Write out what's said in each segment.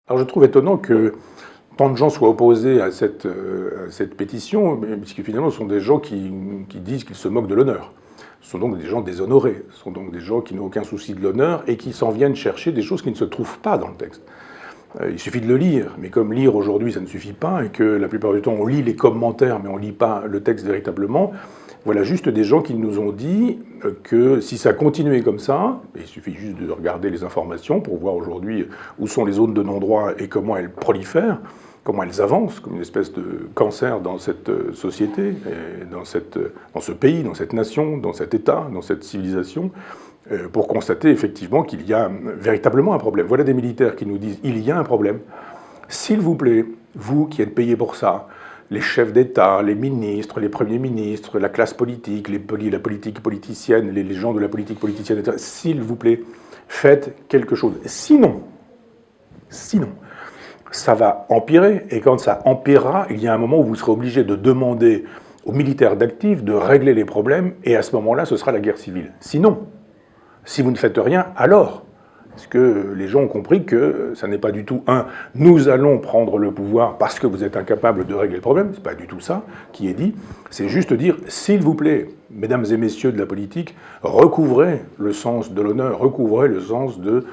Alors je trouve étonnant que tant de gens soient opposés à cette pétition, puisque finalement ce sont des gens qui disent qu'ils se moquent de l'honneur. Ce sont donc des gens déshonorés, ce sont donc des gens qui n'ont aucun souci de l'honneur et qui s'en viennent chercher des choses qui ne se trouvent pas dans le texte. Il suffit de le lire, mais comme lire aujourd'hui ça ne suffit pas, et que la plupart du temps on lit les commentaires mais on ne lit pas le texte véritablement, voilà juste des gens qui nous ont dit que si ça continuait comme ça, il suffit juste de regarder les informations pour voir aujourd'hui où sont les zones de non-droit et comment elles prolifèrent, comment elles avancent comme une espèce de cancer dans cette société, dans ce pays, dans cette nation, dans cet État, dans cette civilisation, pour constater effectivement qu'il y a véritablement un problème. Voilà des militaires qui nous disent « il y a un problème, s'il vous plaît, vous qui êtes payés pour ça, les chefs d'État, les ministres, les premiers ministres, la classe politique, la politique politicienne, les gens de la politique politicienne, etc., s'il vous plaît, faites quelque chose. Sinon, ça va empirer, et quand ça empirera, il y a un moment où vous serez obligé de demander aux militaires d'actifs de régler les problèmes, et à ce moment-là, ce sera la guerre civile. Sinon, si vous ne faites rien, alors, parce que les gens ont compris que ça n'est pas du tout nous allons prendre le pouvoir parce que vous êtes incapable de régler le problème, c'est pas du tout ça qui est dit, c'est juste dire, s'il vous plaît, mesdames et messieurs de la politique, recouvrez le sens de l'honneur, recouvrez le sens de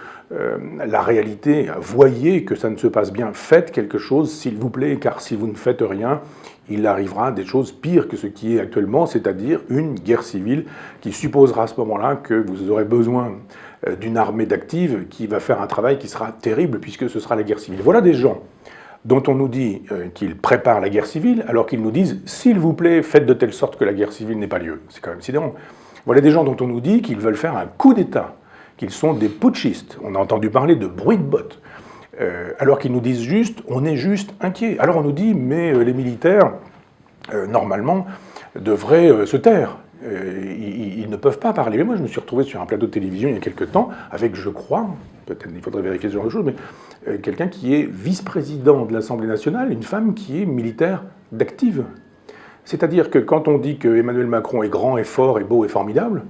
la réalité, voyez que ça ne se passe bien, faites quelque chose, s'il vous plaît, car si vous ne faites rien, il arrivera des choses pires que ce qui est actuellement, c'est-à-dire une guerre civile qui supposera à ce moment-là que vous aurez besoin d'une armée d'actives qui va faire un travail qui sera terrible puisque ce sera la guerre civile. Voilà des gens dont on nous dit qu'ils préparent la guerre civile alors qu'ils nous disent « s'il vous plaît, faites de telle sorte que la guerre civile n'ait pas lieu ». C'est quand même sidérant. Voilà des gens dont on nous dit qu'ils veulent faire un coup d'État, qu'ils sont des putschistes. On a entendu parler de bruit de bottes. Alors qu'ils nous disent juste « on est juste inquiets ». Alors on nous dit « mais les militaires, normalement, devraient se taire ». Ils ne peuvent pas parler. Mais moi, je me suis retrouvé sur un plateau de télévision il y a quelques temps avec, je crois, peut-être il faudrait vérifier ce genre de choses, mais quelqu'un qui est vice-président de l'Assemblée nationale, une femme qui est militaire d'active. C'est-à-dire que quand on dit que Emmanuel Macron est grand et fort et beau et formidable,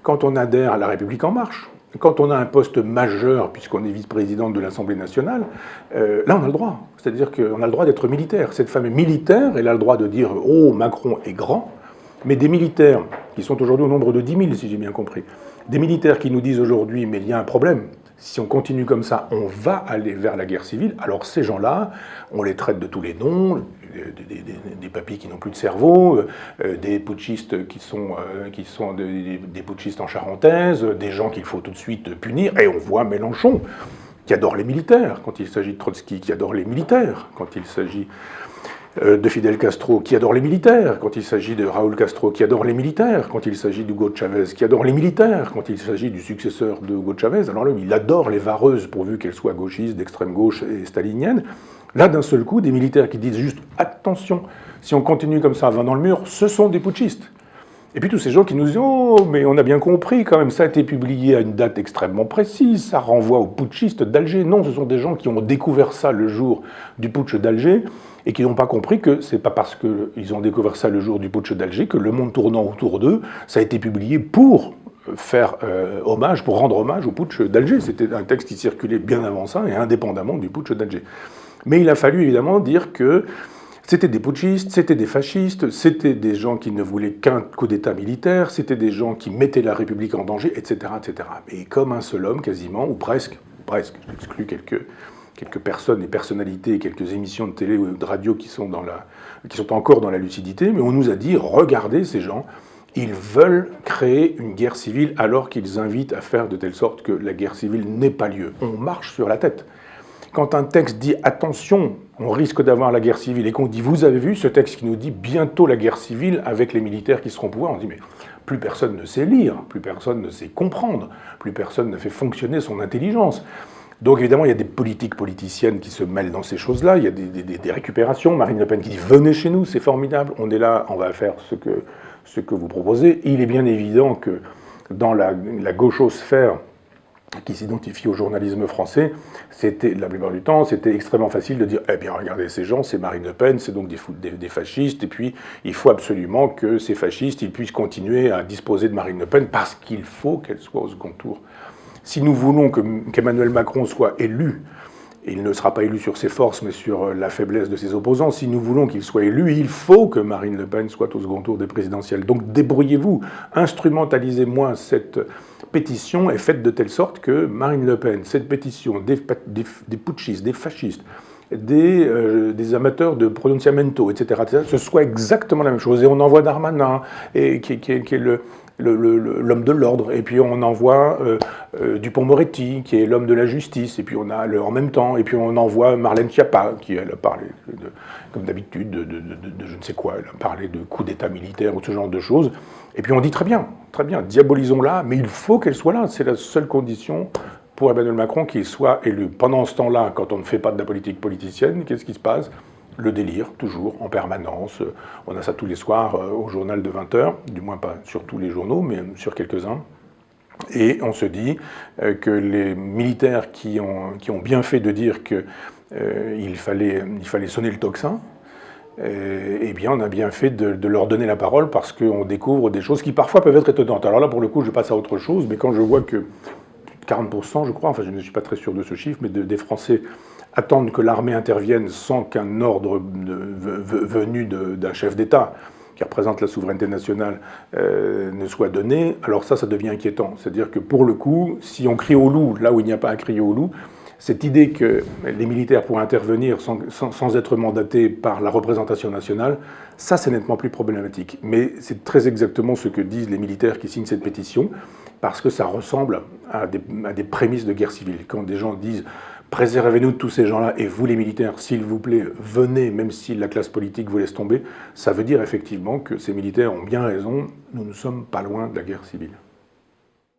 quand on adhère à La République En Marche, quand on a un poste majeur, puisqu'on est vice-président de l'Assemblée nationale, là on a le droit. C'est-à-dire qu'on a le droit d'être militaire. Cette femme est militaire, elle a le droit de dire « oh, Macron est grand », mais des militaires, qui sont aujourd'hui au nombre de 10 000, si j'ai bien compris, des militaires qui nous disent aujourd'hui « mais il y a un problème, si on continue comme ça, on va aller vers la guerre civile », alors ces gens-là, on les traite de tous les noms, des papis qui n'ont plus de cerveau, des putschistes qui sont des putschistes en charentaise, des gens qu'il faut tout de suite punir, et on voit Mélenchon, qui adore les militaires, quand il s'agit de Trotsky, qui adore les militaires, quand il s'agit de Fidel Castro, qui adore les militaires, quand il s'agit de Raúl Castro, qui adore les militaires, quand il s'agit d'Hugo Chavez, qui adore les militaires, quand il s'agit du successeur de Hugo Chavez, alors là, il adore les vareuses, pourvu qu'elles soient gauchistes, d'extrême gauche et staliniennes. Là, d'un seul coup, des militaires qui disent juste « attention, si on continue comme ça, va dans le mur », ce sont des putschistes. Et puis tous ces gens qui nous disent « oh, mais on a bien compris quand même, ça a été publié à une date extrêmement précise, ça renvoie aux putschistes d'Alger ». Non, ce sont des gens qui ont découvert ça le jour du putsch d'Alger et qui n'ont pas compris que c'est pas parce qu'ils ont découvert ça le jour du putsch d'Alger que le monde tournant autour d'eux, ça a été publié pour faire hommage, pour rendre hommage au putsch d'Alger. C'était un texte qui circulait bien avant ça et indépendamment du putsch d'Alger. Mais il a fallu évidemment dire que c'était des putschistes, c'était des fascistes, c'était des gens qui ne voulaient qu'un coup d'État militaire, c'était des gens qui mettaient la République en danger, etc., etc. Et comme un seul homme, quasiment, ou presque, j'exclus quelques personnes et personnalités, quelques émissions de télé ou de radio qui sont encore dans la lucidité, mais on nous a dit, regardez ces gens, ils veulent créer une guerre civile alors qu'ils invitent à faire de telle sorte que la guerre civile n'ait pas lieu. On marche sur la tête. Quand un texte dit « attention, on risque d'avoir la guerre civile » et qu'on dit « vous avez vu ce texte qui nous dit bientôt la guerre civile avec les militaires qui seront au pouvoir », on dit « mais plus personne ne sait lire, plus personne ne sait comprendre, plus personne ne fait fonctionner son intelligence ». Donc évidemment, il y a des politiques politiciennes qui se mêlent dans ces choses-là, il y a des récupérations. Marine Le Pen qui dit « venez chez nous, c'est formidable, on est là, on va faire ce que vous proposez ». Il est bien évident que dans la gauchosphère qui s'identifie au journalisme français, c'était, la plupart du temps, c'était extrêmement facile de dire « eh bien, regardez ces gens, c'est Marine Le Pen, c'est donc des fascistes, et puis il faut absolument que ces fascistes ils puissent continuer à disposer de Marine Le Pen parce qu'il faut qu'elle soit au second tour. Si nous voulons qu'Emmanuel Macron soit élu Et il ne sera pas élu sur ses forces, mais sur la faiblesse de ses opposants. Si nous voulons qu'il soit élu, il faut que Marine Le Pen soit au second tour des présidentielles. Donc débrouillez-vous, instrumentalisez-moins cette pétition et faites de telle sorte que Marine Le Pen, cette pétition des putschistes, des fascistes, des amateurs de pronunciamento, etc., ce soit exactement la même chose. Et on envoie Darmanin, qui est l'homme de l'ordre, et puis on envoie Dupond-Moretti, qui est l'homme de la justice, et puis on a en même temps, et puis on envoie Marlène Schiappa, qui elle a parlé, comme d'habitude, de je ne sais quoi, elle a parlé de coup d'État militaire ou ce genre de choses, et puis on dit très bien, diabolisons-la, mais il faut qu'elle soit là, c'est la seule condition pour Emmanuel Macron qu'il soit élu. Pendant ce temps-là, quand on ne fait pas de la politique politicienne, qu'est-ce qui se passe? Le délire, toujours, en permanence. On a ça tous les soirs au journal de 20h, du moins pas sur tous les journaux, mais sur quelques-uns. Et on se dit que les militaires qui ont bien fait de dire qu'il fallait sonner le tocsin, eh bien, on a bien fait de leur donner la parole parce qu'on découvre des choses qui parfois peuvent être étonnantes. Alors là, pour le coup, je passe à autre chose, mais quand je vois que 40%, je crois, enfin je ne suis pas très sûr de ce chiffre, mais des Français attendent que l'armée intervienne sans qu'un ordre venu d'un chef d'État, qui représente la souveraineté nationale, ne soit donné, alors ça devient inquiétant. C'est-à-dire que pour le coup, si on crie au loup là où il n'y a pas à crier au loup, cette idée que les militaires pourraient intervenir sans être mandatés par la représentation nationale, ça c'est nettement plus problématique. Mais c'est très exactement ce que disent les militaires qui signent cette pétition, parce que ça ressemble à des prémices de guerre civile. Quand des gens disent « préservez-nous de tous ces gens-là, et vous les militaires, s'il vous plaît, venez, même si la classe politique vous laisse tomber », ça veut dire effectivement que ces militaires ont bien raison, nous ne sommes pas loin de la guerre civile.